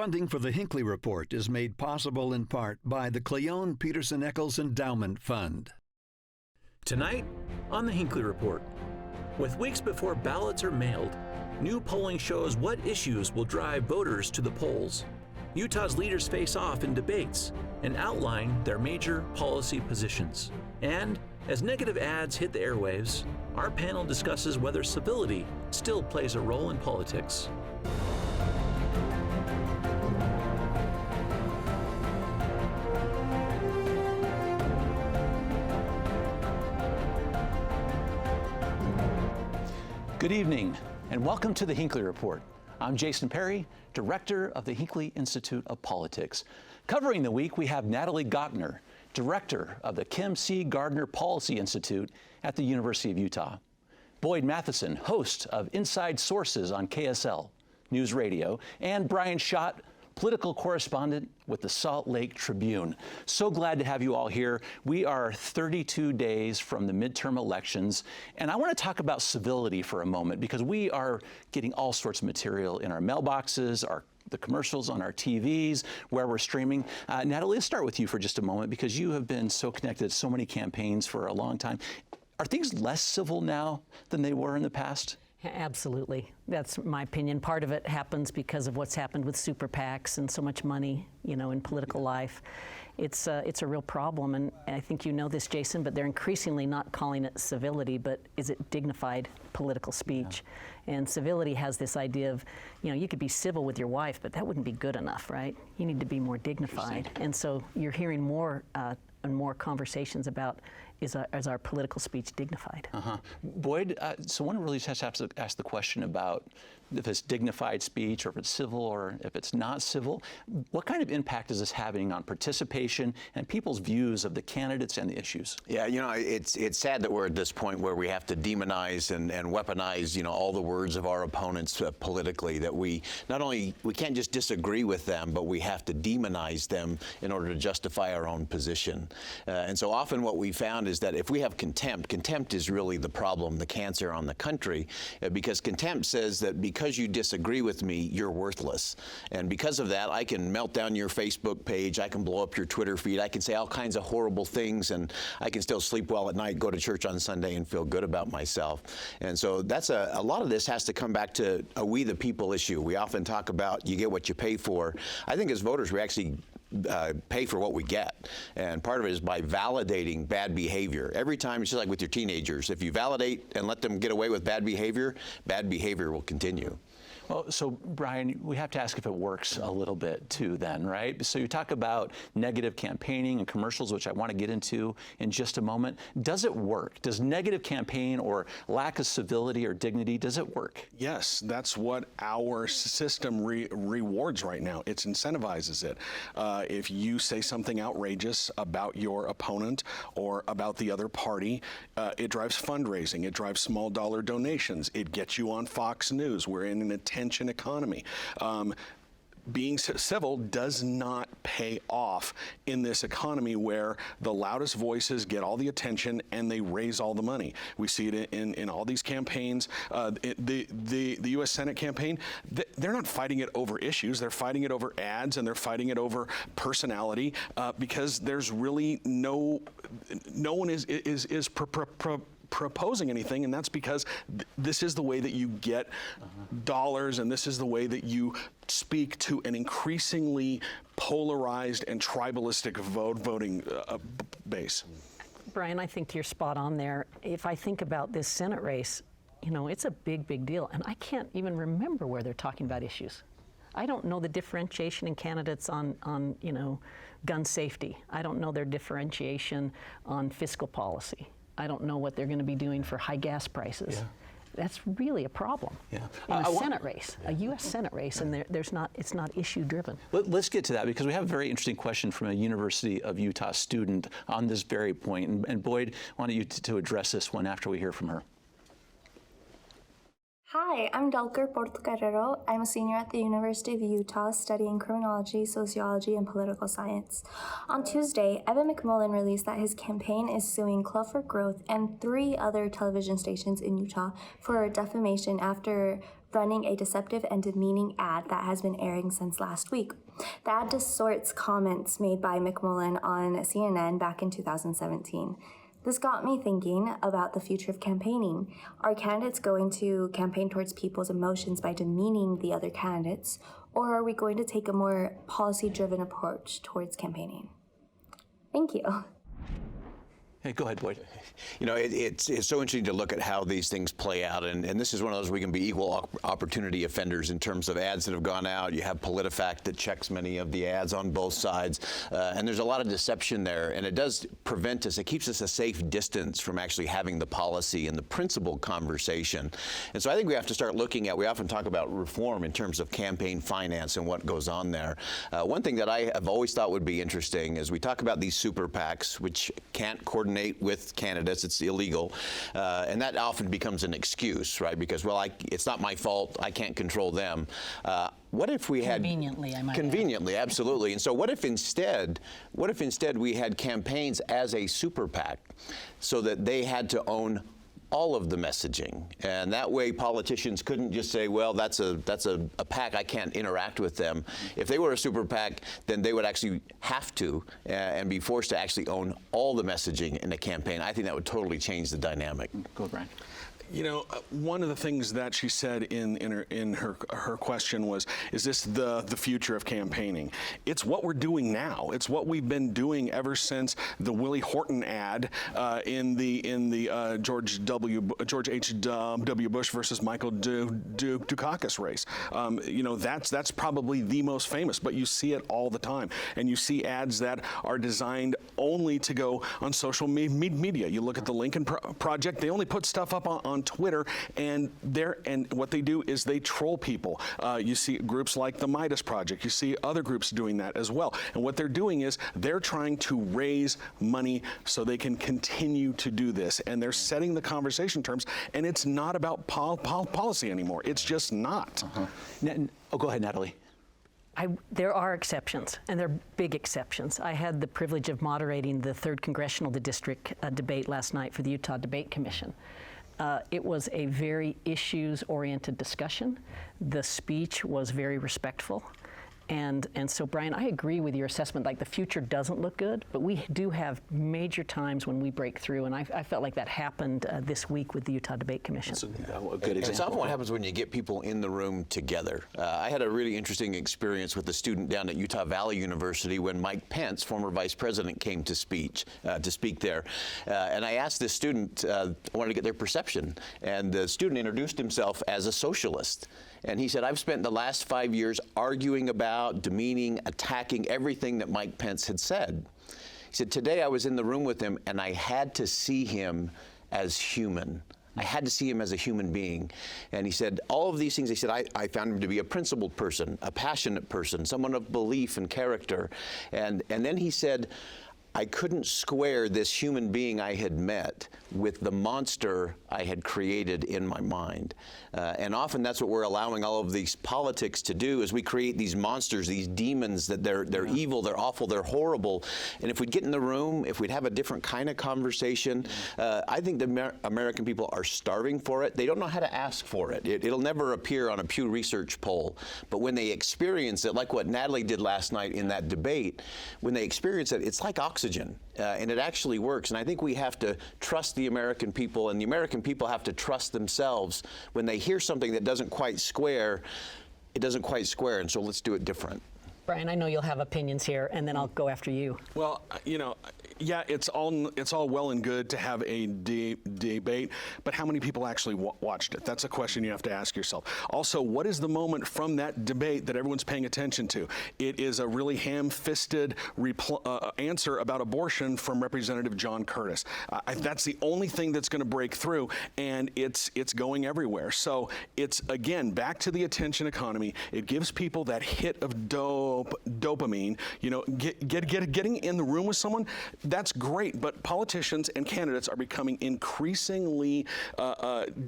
Funding for the Hinckley Report is made possible in part by the Cleone Peterson Eccles Endowment Fund. Tonight on the Hinckley Report, with weeks before ballots are mailed, new polling shows what issues will drive voters to the polls. Utah's leaders face off in debates and outline their major policy positions. And as negative ads hit the airwaves, our panel discusses whether civility still plays a role in politics. Good evening, and welcome to the Hinckley Report. I'm Jason Perry, Director of the Hinckley Institute of Politics. Covering the week, we have Natalie Gochnour, Director of the Kim C. Gardner Policy Institute at the University of Utah. Boyd Matheson, host of Inside Sources on KSL News Radio, and Bryan Schott, political correspondent with the Salt Lake Tribune. So glad to have you all here. We are 32 days from the midterm elections, and I want to talk about civility for a moment because we are getting all sorts of material in our mailboxes, the commercials on our TVs, where we're streaming. Natalie, let's start with you for just a moment because you have been so connected to so many campaigns for a long time. Are things less civil now than they were in the past? Absolutely. That's my opinion. Part of it happens because of what's happened with super PACs and so much money, in political life. It's a real problem, and I think you know this, Jason, but they're increasingly not calling it civility, but is it dignified political speech? Yeah. And civility has this idea of, you could be civil with your wife, but that wouldn't be good enough, right? You need to be more dignified. And so you're hearing more and more conversations about is our political speech dignified? Boyd, so one really just has to ask the question about if it's dignified speech or if it's civil or if it's not civil. What kind of impact is this having on participation and people's views of the candidates and the issues? Yeah, it's sad that we're at this point where we have to demonize and weaponize, all the words of our opponents politically, that we can't just disagree with them, but we have to demonize them in order to justify our own position. And so often what we found is that if we have contempt is really the problem, the cancer on the country, because contempt says that because you disagree with me, you're worthless. And because of that, I can melt down your Facebook page, I can blow up your Twitter feed, I can say all kinds of horrible things, and I can still sleep well at night, go to church on Sunday, and feel good about myself. And so that's a lot of this has to come back to a we the people issue. We often talk about you get what you pay for. I think as voters, we actually pay for what we get. And part of it is by validating bad behavior. Every time, it's just like with your teenagers, if you validate and let them get away with bad behavior will continue. Well, so Bryan, we have to ask if it works a little bit too then, right? So you talk about negative campaigning and commercials, which I want to get into in just a moment. Does it work? Does negative campaign or lack of civility or dignity, does it work? Yes, that's what our system rewards right now. It incentivizes it. If you say something outrageous about your opponent or about the other party, it drives fundraising, it drives small dollar donations, it gets you on Fox News. We're in an attention economy. Being civil does not pay off in this economy where the loudest voices get all the attention and they raise all the money. We see it in all these campaigns. The U.S. Senate campaign, they're not fighting it over issues. They're fighting it over ads and they're fighting it over personality because there's really no one is proposing anything, and that's because this is the way that you get dollars, and this is the way that you speak to an increasingly polarized and tribalistic voting base. Bryan, I think you're spot on there. If I think about this Senate race, it's a big deal, and I can't even remember where they're talking about issues. I don't know the differentiation in candidates on gun safety. I don't know their differentiation on fiscal policy. I don't know what they're going to be doing for high gas prices. Yeah. That's really a problem in a Senate race, a U.S. Senate race, and it's not issue driven. Let's get to that because we have a very interesting question from a University of Utah student on this very point. And Boyd, I want you to address this one after we hear from her. Hi, Hi, I'm Delker Portocarrero. I'm a senior at the University of Utah studying criminology, sociology, and political science. On Tuesday, Evan McMullen released that his campaign is suing Club for Growth and 3 other television stations in Utah for defamation after running a deceptive and demeaning ad that has been airing since last week. The ad distorts comments made by McMullen on CNN back in 2017. This got me thinking about the future of campaigning. Are candidates going to campaign towards people's emotions by demeaning the other candidates, or are we going to take a more policy-driven approach towards campaigning? Thank you. Hey, go ahead, Boyd. You know, it's so interesting to look at how these things play out, and this is one of those we can be equal opportunity offenders in terms of ads that have gone out. You have PolitiFact that checks many of the ads on both sides, and there's a lot of deception there, and it does prevent us, it keeps us a safe distance from actually having the policy and the principled conversation. And so I think we have to start looking at, we often talk about reform in terms of campaign finance and what goes on there. One thing that I have always thought would be interesting is we talk about these super PACs, which can't coordinate with candidates. It's illegal, and that often becomes an excuse, right? Because, well, it's not my fault. I can't control them. What if we had conveniently, I might conveniently, add. Absolutely. And so, what if instead we had campaigns as a super PAC, so that they had to own all of the messaging, and that way politicians couldn't just say, well, that's a PAC, I can't interact with them. If they were a super PAC, then they would actually have to and be forced to actually own all the messaging in a campaign. I think that would totally change the dynamic. Go, Bryan. You know, one of the things that she said in her question was, is this the future of campaigning? It's what we're doing now. It's what we've been doing ever since the Willie Horton ad in the George H.W. Bush versus Michael Dukakis race. You know, that's probably the most famous, but you see it all the time, and you see ads that are designed only to go on social media. You look at the Lincoln Project; they only put stuff up on Twitter, and what they do is they troll people. You see groups like the Midas Project. You see other groups doing that as well. And what they're doing is they're trying to raise money so they can continue to do this. And they're setting the conversation terms, and it's not about policy anymore. It's just not. Go ahead, Natalie. There are exceptions, and they're big exceptions. I had the privilege of moderating the 3rd Congressional District debate last night for the Utah Debate Commission. It was a very issues-oriented discussion. The speech was very respectful. And so, Bryan, I agree with your assessment. Like, the future doesn't look good, but we do have major times when we break through, and I felt like that happened this week with the Utah Debate Commission. That's a good example. It's often what happens when you get people in the room together. I had a really interesting experience with a student down at Utah Valley University when Mike Pence, former vice president, came to speak there. And I asked this student, I wanted to get their perception, and the student introduced himself as a socialist. And he said, I've spent the last 5 years arguing about, demeaning, attacking everything that Mike Pence had said. He said, today I was in the room with him, and I had to see him as human. I had to see him as a human being. And he said, all of these things, he said, I found him to be a principled person, a passionate person, someone of belief and character. And then he said, I couldn't square this human being I had met with the monster I had created in my mind. And often that's what we're allowing all of these politics to do, is we create these monsters, these demons that they're evil, they're awful, they're horrible. And if we'd get in the room, if we'd have a different kind of conversation, I think the American people are starving for it. They don't know how to ask for it. It'll never appear on a Pew Research poll. But when they experience it, like what Natalie did last night in that debate, when they experience it, it's like oxygen. And it actually works. And I think we have to trust the American people, and the American people have to trust themselves. When they hear something that doesn't quite square, it doesn't quite square, and so let's do it different. Bryan, I know you'll have opinions here, and then I'll go after you. Well, you know, yeah, it's all well and good to have a debate, but how many people actually watched it? That's a question you have to ask yourself. Also, what is the moment from that debate that everyone's paying attention to? It is a really ham-fisted answer about abortion from Representative John Curtis. That's the only thing that's going to break through, and it's going everywhere. So it's, again, back to the attention economy. It gives people that hit of dopamine. You know, getting in the room with someone, that's great. But politicians and candidates are becoming increasingly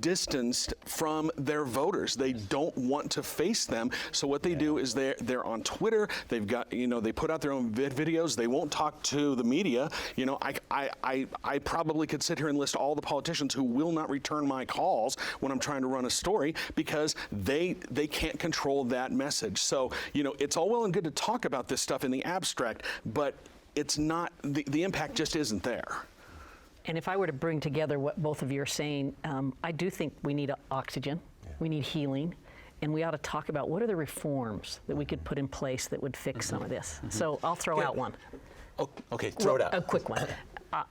distanced from their voters. They don't want to face them. So what they do is they're on Twitter. They've got, you know, they put out their own videos. They won't talk to the media. You know, I probably could sit here and list all the politicians who will not return my calls when I'm trying to run a story because they can't control that message. So, you know, it's all well and good to talk about this stuff in the abstract, but it's not, the impact just isn't there. And if I were to bring together what both of you are saying, I do think we need oxygen, we need healing, and we ought to talk about what are the reforms that we could put in place that would fix some of this. So I'll throw out one. Oh, okay, throw it out. A quick one.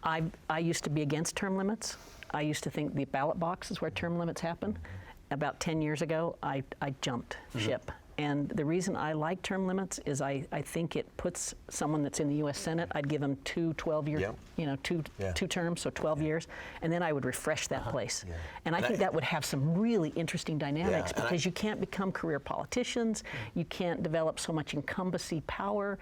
I used to be against term limits. I used to think the ballot box is where term limits happen. About 10 years ago, I jumped ship. And the reason I like term limits is I think it puts someone that's in the U.S. Senate, I'd give them two 12-year, you know, two terms, so 12 years, and then I would refresh that place. And I think that would have some really interesting dynamics because you can't become career politicians, you can't develop so much incumbency power,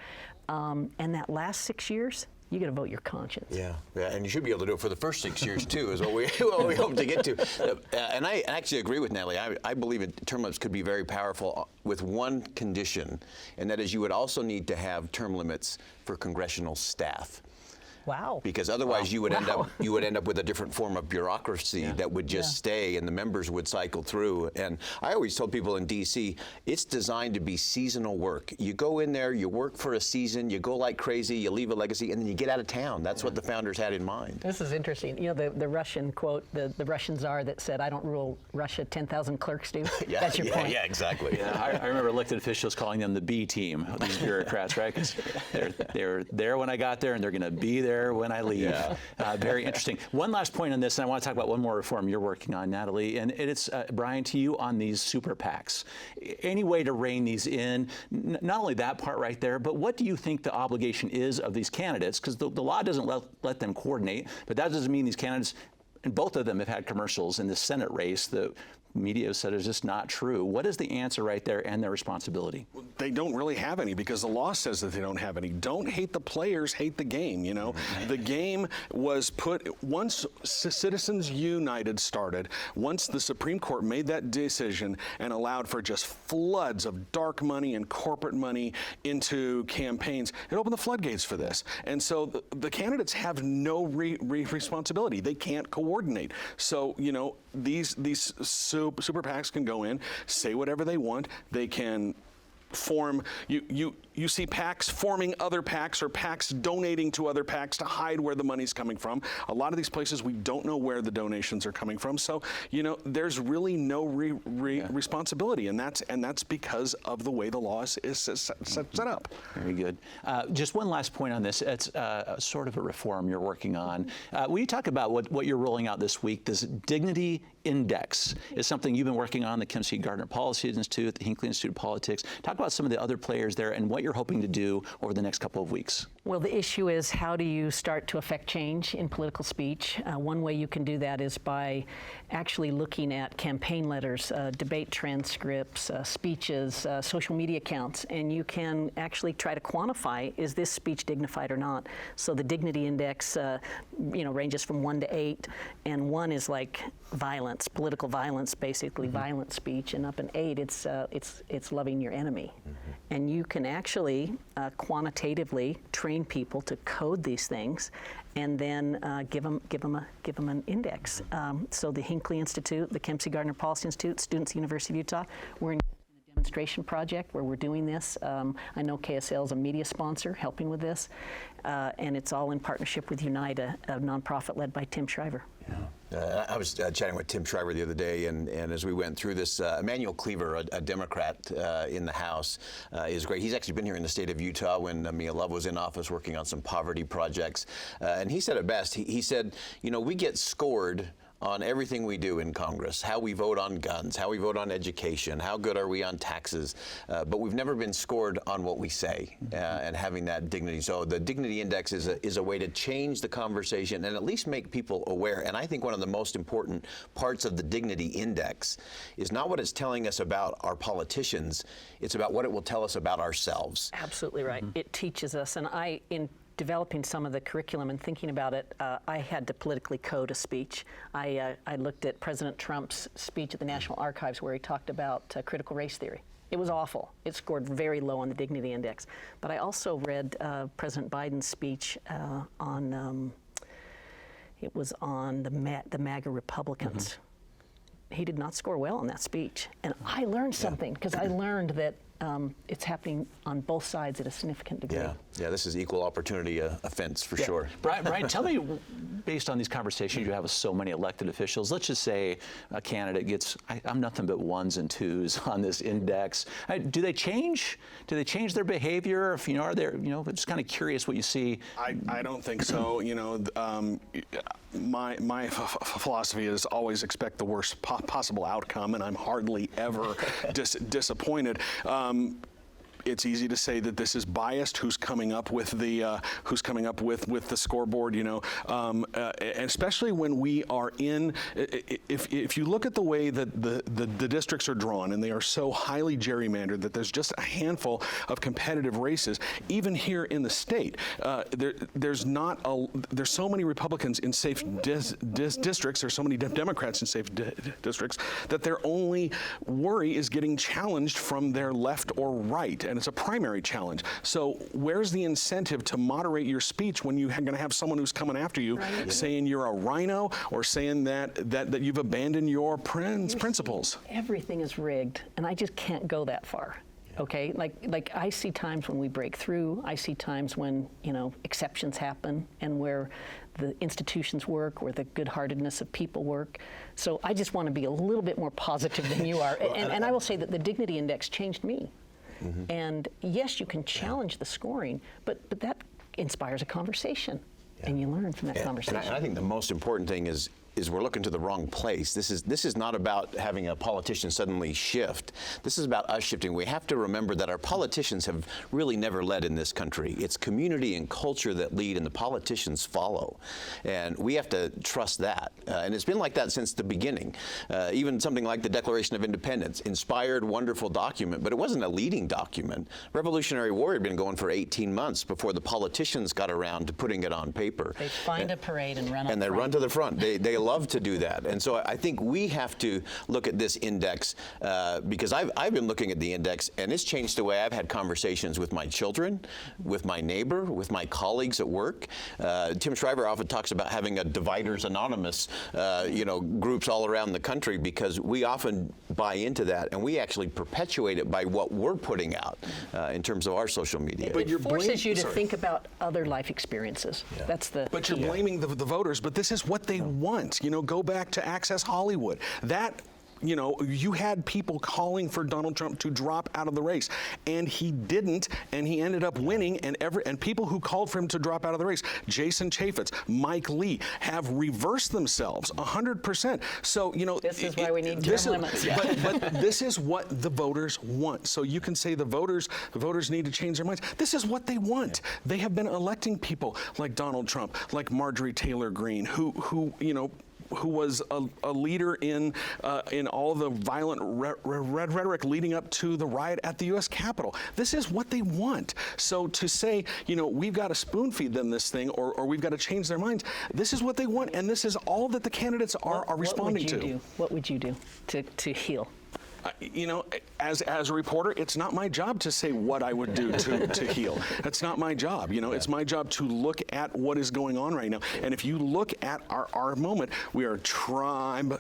and that last 6 years, you got to vote your conscience. Yeah, and you should be able to do it for the first 6 years too, is what we hope to get to. And I actually agree with Natalie. I believe term limits could be very powerful with one condition, and that is you would also need to have term limits for congressional staff. Wow. Because otherwise you would end up with a different form of bureaucracy that would just stay and the members would cycle through. And I always told people in DC, it's designed to be seasonal work. You go in there, you work for a season, you go like crazy, you leave a legacy, and then you get out of town. That's what the founders had in mind. This is interesting. You know, the Russian quote, the Russian czar that said, "I don't rule Russia, 10,000 clerks do." That's your point. Yeah, exactly. Yeah, I remember elected officials calling them the B team, these bureaucrats, right? Because they're there when I got there, and they're going to be there when I leave. Very interesting. One last point on this, and I want to talk about one more reform you're working on, Natalie, and it's, Bryan, to you on these super PACs. Any way to rein these in? Not only that part right there, but what do you think the obligation is of these candidates? Because the law doesn't let them coordinate, but that doesn't mean these candidates, and both of them have had commercials in the Senate race. The media said is just not true. What is the answer right there and their responsibility? They don't really have any because the law says that they don't have any. Don't hate the players, hate the game, you know. The game was put, once Citizens United started, once the Supreme Court made that decision and allowed for just floods of dark money and corporate money into campaigns, it opened the floodgates for this. And so the candidates have no responsibility. They can't coordinate. So, you know, these super PACs can go in, say whatever they want. They can form, you see PACs forming other PACs or PACs donating to other PACs to hide where the money's coming from. A lot of these places we don't know where the donations are coming from. So, you know, there's really no responsibility, and that's because of the way the law is set up. Very good. Just one last point on this. It's sort of a reform you're working on. Will you talk about what you're rolling out this week? This Dignity Index is something you've been working on, the Kim C. Gardner Policy Institute, the Hinckley Institute of Politics. Talk about some of the other players there and what you're hoping to do over the next couple of weeks. Well, the issue is how do you start to affect change in political speech? One way you can do that is by actually looking at campaign letters, debate transcripts, speeches, social media accounts, and you can actually try to quantify, is this speech dignified or not? So the Dignity Index, ranges from 1 to 8, and 1 is like violence, political violence, basically violent speech, and up in 8, it's loving your enemy. And you can actually quantitatively train people to code these things, and then give them an index. So the Hinckley Institute, the Kim C. Gardner Policy Institute, Students, University of Utah, we're in a demonstration project where we're doing this. I know KSL is a media sponsor helping with this, and it's all in partnership with Unite, a nonprofit led by Tim Shriver. I was chatting with Tim Shriver the other day, and as we went through this, Emanuel Cleaver, a Democrat in the House, is great. He's actually been here in the state of Utah when Mia Love was in office working on some poverty projects. And he said it best. He said, we get scored on everything we do in Congress, how we vote on guns, how we vote on education, how good are we on taxes, but we've never been scored on what we say and having that dignity. So the Dignity Index is a way to change the conversation and at least make people aware. And I think one of the most important parts of the Dignity Index is not what it's telling us about our politicians, it's about what it will tell us about ourselves. Absolutely right. It teaches us, and in developing some of the curriculum and thinking about it, I had to politically code a speech. I looked at President Trump's speech at the National Archives where he talked about critical race theory. It was awful. It scored very low on the Dignity Index. But I also read President Biden's speech it was on the MAGA Republicans. He did not score well on that speech. And I learned something, because I learned that it's happening on both sides at a significant degree. Yeah, this is equal opportunity offense for sure. Bryan, tell me, based on these conversations you have with so many elected officials, let's just say a candidate gets, I'm nothing but 1s and 2s on this index. Do they change? Do they change their behavior? If, are there, just kind of curious what you see. I don't think so. My philosophy is always expect the worst possible outcome, and I'm hardly ever disappointed. It's easy to say that this is biased. Who's coming up with the scoreboard? And especially when we are in. If you look at the way that the districts are drawn, and they are so highly gerrymandered that there's just a handful of competitive races. Even here in the state, there's so many Republicans in safe districts. There's so many Democrats in safe districts that their only worry is getting challenged from their left or right. And it's a primary challenge. So where's the incentive to moderate your speech when you're going to have someone who's coming after you saying you're a rhino or saying that you've abandoned your principles? Everything is rigged, and I just can't go that far. Okay, like I see times when we break through. I see times when exceptions happen, and where the institutions work, where the good-heartedness of people work. So I just want to be a little bit more positive than you are. And I will say that the Dignity Index changed me. And yes, you can challenge the scoring, but that inspires a conversation, and you learn from that conversation. And I think the most important thing is we're looking to the wrong place. This is not about having a politician suddenly shift. This is about us shifting. We have to remember that our politicians have really never led in this country. It's community and culture that lead, and the politicians follow. And we have to trust that. And it's been like that since the beginning. Even something like the Declaration of Independence, inspired, wonderful document, but it wasn't a leading document. Revolutionary War had been going for 18 months before the politicians got around to putting it on paper. They find a parade and run up and they run to the front. They love to do that. And so I think we have to look at this index because I've been looking at the index, and it's changed the way I've had conversations with my children, with my neighbor, with my colleagues at work. Tim Shriver often talks about having a Dividers Anonymous, groups all around the country, because we often buy into that, and we actually perpetuate it by what we're putting out in terms of our social media. But it forces you to think about other life experiences. Yeah. But you're blaming the voters, but this is what they want. Go back to Access Hollywood. You had people calling for Donald Trump to drop out of the race, and he didn't, and he ended up winning. And people who called for him to drop out of the race, Jason Chaffetz, Mike Lee, have reversed themselves 100%. So this is why we need term limits. But this is what the voters want. So you can say the voters need to change their minds. This is what they want. They have been electing people like Donald Trump, like Marjorie Taylor Greene, who was a leader in all the violent rhetoric leading up to the riot at the U.S. Capitol. This is what they want. So to say, we've got to spoon feed them this thing, or we've got to change their minds, this is what they want, and this is all that the candidates are responding to. What would you do to heal? As a reporter, it's not my job to say what I would do to heal. That's not my job. It's my job to look at what is going on right now. And if you look at our moment, we are tribe,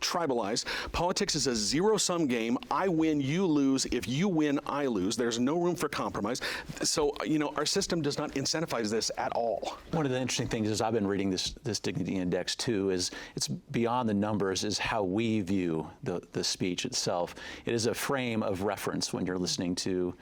tribalized. Politics is a zero-sum game. I win, you lose. If you win, I lose. There's no room for compromise. So, our system does not incentivize this at all. One of the interesting things is I've been reading this Dignity Index too, is it's beyond the numbers, is how we view the speech itself. It is a frame of reference when you're listening to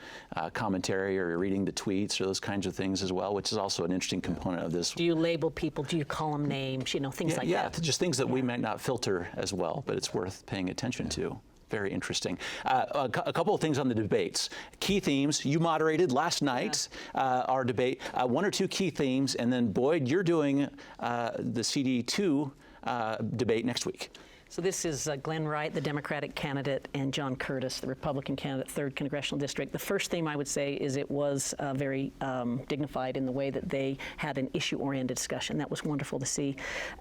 commentary or you're reading the tweets or those kinds of things as well, which is also an interesting component of this. Do you label people? Do you call them names? Things like that. Yeah, just things that we might not filter as well, but it's worth paying attention to. Very interesting. A couple of things on the debates. Key themes. You moderated last night our debate. One or two key themes, and then Boyd, you're doing the CD2 debate next week. So this is Glenn Wright, the Democratic candidate, and John Curtis, the Republican candidate, 3rd Congressional District. The first theme I would say is it was very dignified in the way that they had an issue-oriented discussion. That was wonderful to see.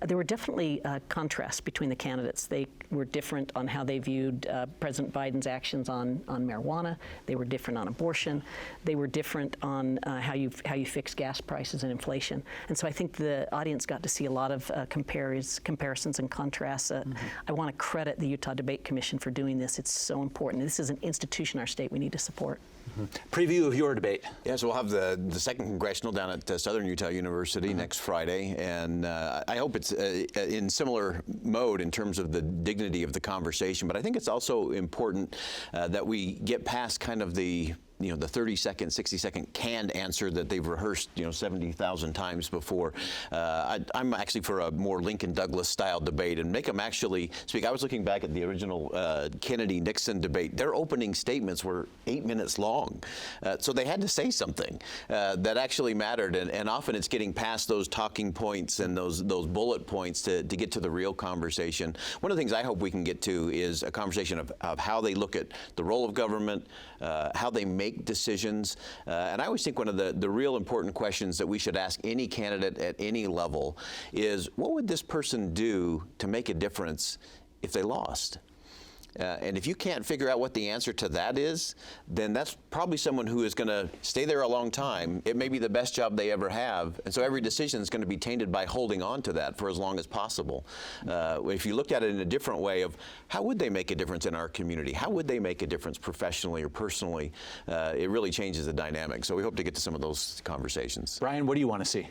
There were definitely contrasts between the candidates. They were different on how they viewed President Biden's actions on marijuana. They were different on abortion. They were different on how you fix gas prices and inflation. And so I think the audience got to see a lot of comparisons and contrasts. I want to credit the Utah Debate Commission for doing this. It's so important. This is an institution in our state we need to support. Preview of your debate. Yeah, so we'll have the 2nd Congressional down at Southern Utah University next Friday, and I hope it's in similar mode in terms of the dignity of the conversation, but I think it's also important that we get past kind of the 30-second, 60-second canned answer that they've rehearsed, 70,000 times before. I'm actually for a more Lincoln Douglas style debate and make them actually speak. I was looking back at the original Kennedy-Nixon debate. Their opening statements were 8 minutes long. So they had to say something that actually mattered. And often it's getting past those talking points and those bullet points to get to the real conversation. One of the things I hope we can get to is a conversation of how they look at the role of government, how they make decisions. And I always think one of the real important questions that we should ask any candidate at any level is, what would this person do to make a difference if they lost? And if you can't figure out what the answer to that is, then that's probably someone who is going to stay there a long time. It may be the best job they ever have. And so every decision is going to be tainted by holding on to that for as long as possible. If you looked at it in a different way of how would they make a difference in our community? How would they make a difference professionally or personally? It really changes the dynamic. So we hope to get to some of those conversations. Bryan, what do you want to see?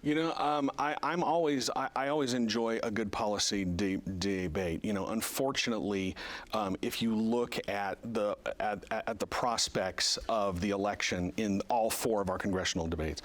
I always enjoy a good policy debate. Unfortunately, if you look at the prospects of the election in all 4 of our congressional debates,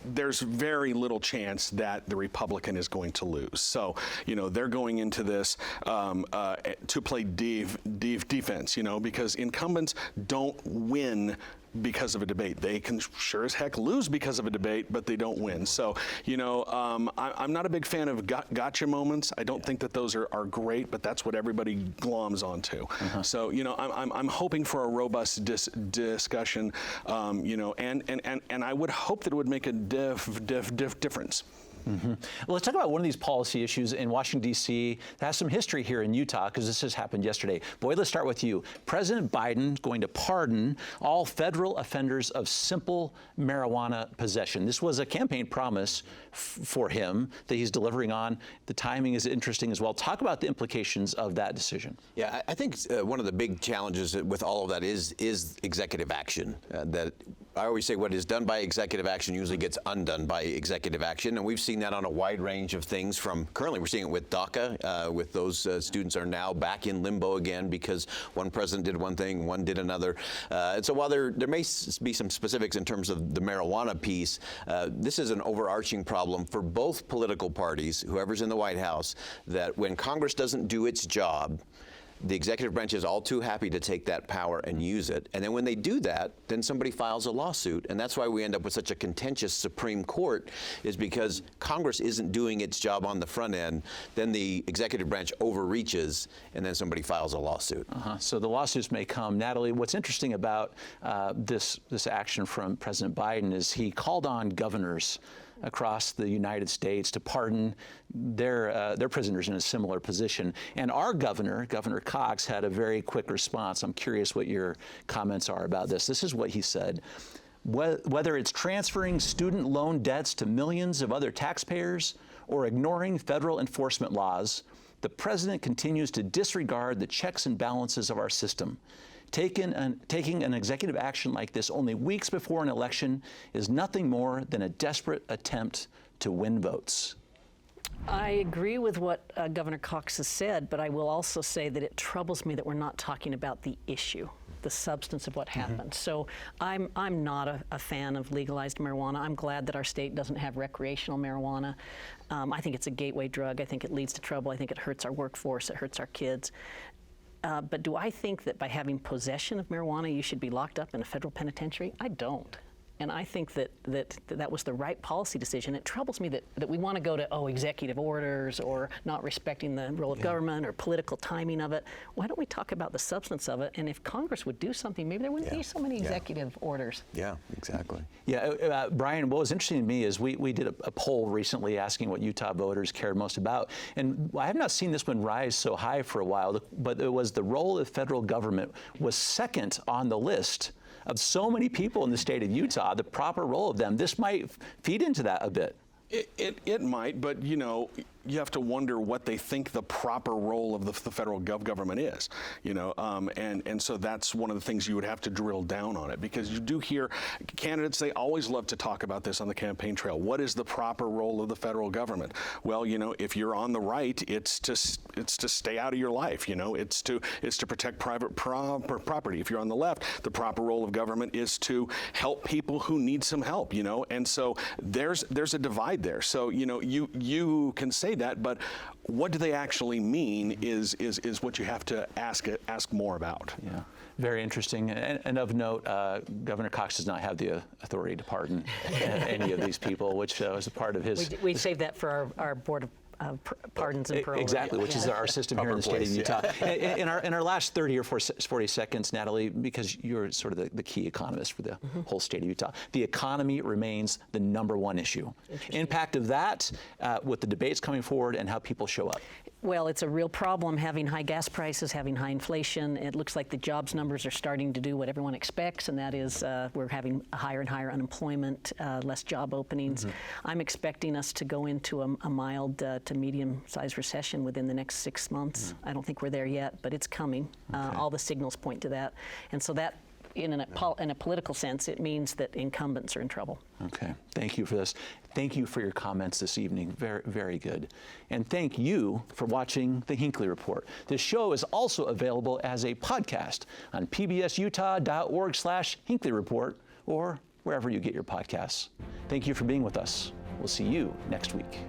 there's very little chance that the Republican is going to lose. So, they're going into this to play defense. Because incumbents don't win because of a debate. They can sure as heck lose because of a debate, but they don't win. So, I'm not a big fan of gotcha moments. I don't think that those are great, but that's what everybody gloms onto. So, I'm hoping for a robust discussion, and I would hope that it would make a difference. Well, let's talk about one of these policy issues in Washington, D.C. that has some history here in Utah, because this has happened yesterday. Boyd, let's start with you. President Biden is going to pardon all federal offenders of simple marijuana possession. This was a campaign promise for him that he's delivering on. The timing is interesting as well. Talk about the implications of that decision. Yeah, I think one of the big challenges with all of that is executive action. That I always say what is done by executive action usually gets undone by executive action, and we've seen that on a wide range of things. From currently, we're seeing it with DACA, with those students are now back in limbo again because one president did one thing, one did another. And so while there may be some specifics in terms of the marijuana piece, this is an overarching problem for both political parties, whoever's in the White House, that when Congress doesn't do its job, the executive branch is all too happy to take that power and use it. And then when they do that, then somebody files a lawsuit. And that's why we end up with such a contentious Supreme Court, is because Congress isn't doing its job on the front end. Then the executive branch overreaches, and then somebody files a lawsuit. So the lawsuits may come. Natalie, what's interesting about this action from President Biden is he called on governors across the United States to pardon their prisoners in a similar position. And our governor, Governor Cox, had a very quick response. I'm curious what your comments are about this. This is what he said. Whether it's transferring student loan debts to millions of other taxpayers or ignoring federal enforcement laws, the president continues to disregard the checks and balances of our system. Taking an executive action like this only weeks before an election is nothing more than a desperate attempt to win votes. I agree with what Governor Cox has said, but I will also say that it troubles me that we're not talking about the issue, the substance of what happened. So I'm not a fan of legalized marijuana. I'm glad that our state doesn't have recreational marijuana. I think it's a gateway drug. I think it leads to trouble. I think it hurts our workforce. It hurts our kids. But do I think that by having possession of marijuana, you should be locked up in a federal penitentiary? I don't. And I think that was the right policy decision. It troubles me that we want to go to, executive orders or not respecting the role of government or political timing of it. Why don't we talk about the substance of it? And if Congress would do something, maybe there wouldn't be so many executive orders. Yeah, exactly. Yeah, Bryan, what was interesting to me is we did a poll recently asking what Utah voters cared most about. And I have not seen this one rise so high for a while, but it was the role of federal government was second on the list of so many people in the state of Utah, the proper role of them. This might feed into that a bit. It might, but you have to wonder what they think the proper role of the federal government is, and so that's one of the things you would have to drill down on it, because you do hear candidates, they always love to talk about this on the campaign trail. What is the proper role of the federal government? Well, if you're on the right, it's to stay out of your life. It's to protect private property. If you're on the left, the proper role of government is to help people who need some help. And so there's a divide there. So you can say that, but what do they actually mean is what you have to ask more about. Yeah, very interesting. And of note, Governor Cox does not have the authority to pardon any of these people, which was a part of his. We saved that for our board of pardons and parole. Exactly, which is our system here in the state of Utah. In our last 30 or 40 seconds, Natalie, because you're sort of the key economist for the whole state of Utah, the economy remains the #1 issue. Impact of that with the debates coming forward and how people show up. Well, it's a real problem having high gas prices, having high inflation. It looks like the jobs numbers are starting to do what everyone expects, and that is we're having higher and higher unemployment, less job openings. I'm expecting us to go into a mild to medium-sized recession within the next 6 months. I don't think we're there yet, but it's coming. All the signals point to that. And so that, in a political sense, it means that incumbents are in trouble. Okay, thank you for this. Thank you for your comments this evening. Very, very good. And thank you for watching the Hinckley Report. This show is also available as a podcast on pbsutah.org/Hinckley Report or wherever you get your podcasts. Thank you for being with us. We'll see you next week.